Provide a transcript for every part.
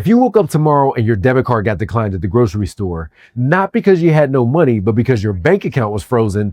you woke up tomorrow and your debit card got declined at the grocery store, not because you had no money, but because your bank account was frozen,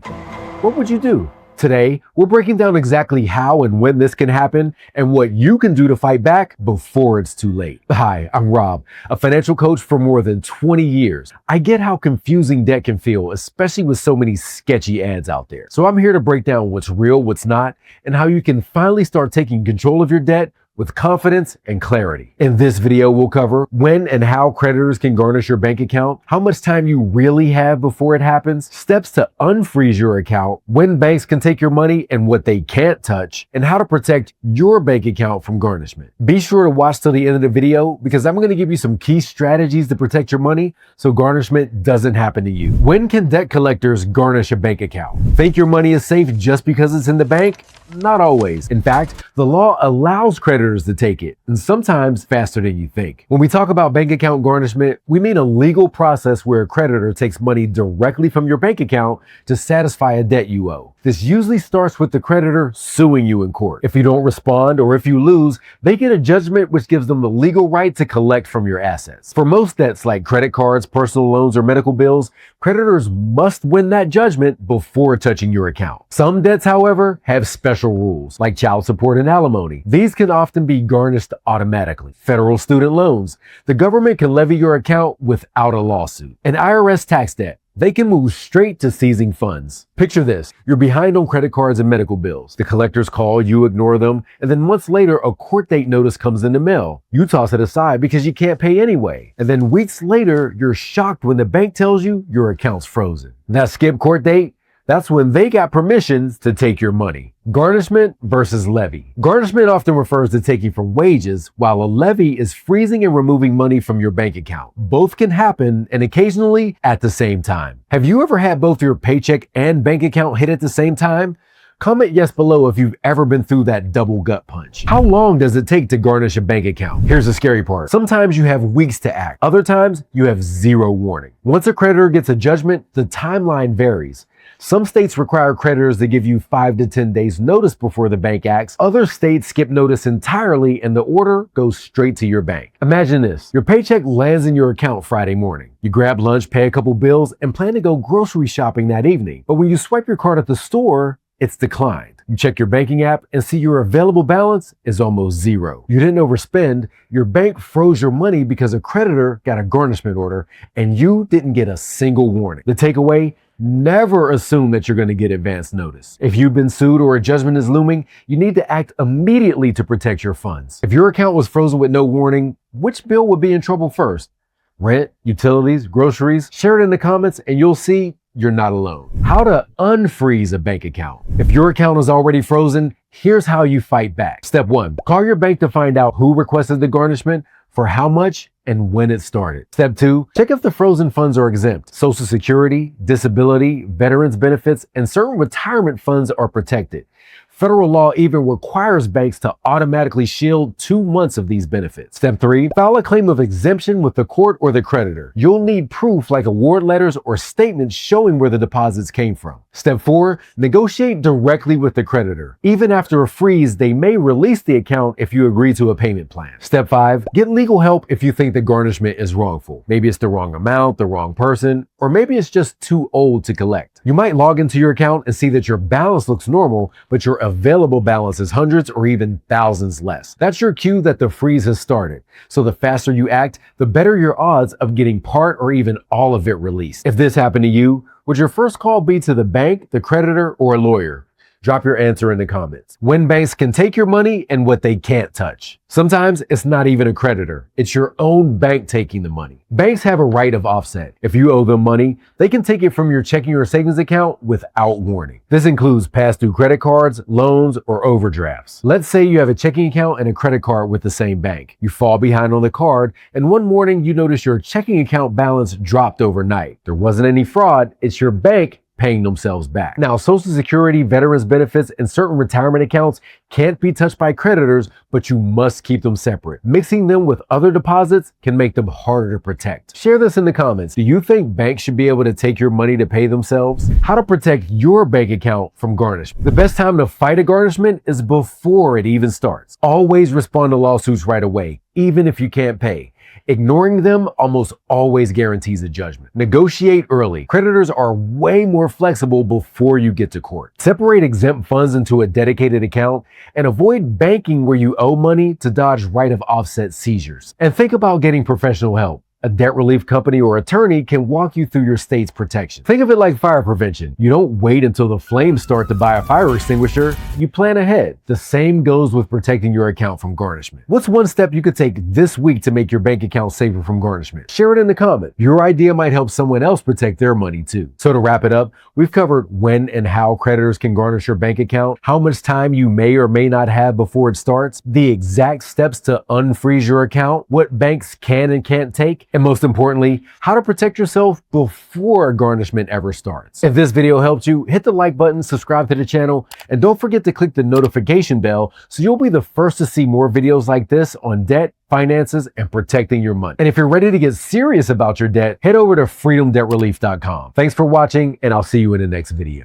what would you do? Today, we're breaking down exactly how and when this can happen and what you can do to fight back before it's too late. Hi, I'm Rob, a financial coach for more than 20 years. I get how confusing debt can feel, especially with so many sketchy ads out there. So I'm here to break down what's real, what's not, and how you can finally start taking control of your debt with confidence and clarity. In this video, we'll cover when and how creditors can garnish your bank account, how much time you really have before it happens, steps to unfreeze your account, when banks can take your money and what they can't touch, and how to protect your bank account from garnishment. Be sure to watch till the end of the video because I'm going to give you some key strategies to protect your money so garnishment doesn't happen to you. When can debt collectors garnish a bank account? Think your money is safe just because it's in the bank? Not always. In fact, the law allows creditors to take it, and sometimes faster than you think. When we talk about bank account garnishment, we mean a legal process where a creditor takes money directly from your bank account to satisfy a debt you owe. This usually starts with the creditor suing you in court. If you don't respond or if you lose, they get a judgment which gives them the legal right to collect from your assets. For most debts like credit cards, personal loans, or medical bills, creditors must win that judgment before touching your account. Some debts, however, have special rules, like child support and alimony. These can often be garnished automatically. Federal student loans. The government can levy your account without a lawsuit. An IRS tax debt. They can move straight to seizing funds. Picture this. You're behind on credit cards and medical bills. The collectors call, you ignore them, and then months later, a court date notice comes in the mail. You toss it aside because you can't pay anyway. And then weeks later, you're shocked when the bank tells you your account's frozen. That skip court date? That's when they got permissions to take your money. Garnishment versus levy. Garnishment often refers to taking from wages, while a levy is freezing and removing money from your bank account. Both can happen, and occasionally at the same time. Have you ever had both your paycheck and bank account hit at the same time? Comment yes below if you've ever been through that double gut punch. How long does it take to garnish a bank account? Here's the scary part. Sometimes you have weeks to act. Other times you have zero warning. Once a creditor gets a judgment, the timeline varies. Some states require creditors to give you 5 to 10 days notice before the bank acts. Other states skip notice entirely and the order goes straight to your bank. Imagine this. Your paycheck lands in your account Friday morning. You grab lunch, pay a couple bills, and plan to go grocery shopping that evening. But when you swipe your card at the store, it's declined. You check your banking app and see your available balance is almost zero. You didn't overspend. Your bank froze your money because a creditor got a garnishment order and you didn't get a single warning. The takeaway: never assume that you're going to get advance notice. If you've been sued or a judgment is looming, you need to act immediately to protect your funds. If your account was frozen with no warning, which bill would be in trouble first? Rent, utilities, groceries? Share it in the comments and you'll see you're not alone. How to unfreeze a bank account. If your account is already frozen, here's how you fight back. Step 1, call your bank to find out who requested the garnishment, for how much, and when it started. Step 2, check if the frozen funds are exempt. Social Security, disability, veterans benefits, and certain retirement funds are protected. Federal law even requires banks to automatically shield 2 months of these benefits. Step 3, file a claim of exemption with the court or the creditor. You'll need proof like award letters or statements showing where the deposits came from. Step 4, negotiate directly with the creditor. Even after a freeze, they may release the account if you agree to a payment plan. Step 5, get legal help if you think the garnishment is wrongful. Maybe it's the wrong amount, the wrong person, or maybe it's just too old to collect. You might log into your account and see that your balance looks normal, but your available balance is hundreds or even thousands less. That's your cue that the freeze has started. So the faster you act, the better your odds of getting part or even all of it released. If this happened to you, would your first call be to the bank, the creditor, or a lawyer? Drop your answer in the comments. When banks can take your money and what they can't touch. Sometimes it's not even a creditor. It's your own bank taking the money. Banks have a right of offset. If you owe them money, they can take it from your checking or savings account without warning. This includes past due credit cards, loans, or overdrafts. Let's say you have a checking account and a credit card with the same bank. You fall behind on the card, and one morning you notice your checking account balance dropped overnight. There wasn't any fraud. It's your bank paying themselves back. Now, Social Security, veterans benefits, and certain retirement accounts can't be touched by creditors, but you must keep them separate. Mixing them with other deposits can make them harder to protect. Share this in the comments. Do you think banks should be able to take your money to pay themselves? How to protect your bank account from garnishment. The best time to fight a garnishment is before it even starts. Always respond to lawsuits right away, even if you can't pay. Ignoring them almost always guarantees a judgment. Negotiate early. Creditors are way more flexible before you get to court. Separate exempt funds into a dedicated account and avoid banking where you owe money to dodge right of offset seizures. And think about getting professional help. A debt relief company or attorney can walk you through your state's protection. Think of it like fire prevention. You don't wait until the flames start to buy a fire extinguisher. You plan ahead. The same goes with protecting your account from garnishment. What's one step you could take this week to make your bank account safer from garnishment? Share it in the comments. Your idea might help someone else protect their money too. So to wrap it up, we've covered when and how creditors can garnish your bank account, how much time you may or may not have before it starts, the exact steps to unfreeze your account, what banks can and can't take, and most importantly, how to protect yourself before garnishment ever starts. If this video helped you, hit the like button, subscribe to the channel, and don't forget to click the notification bell so you'll be the first to see more videos like this on debt, finances, and protecting your money. And if you're ready to get serious about your debt, head over to freedomdebtrelief.com. Thanks for watching, and I'll see you in the next video.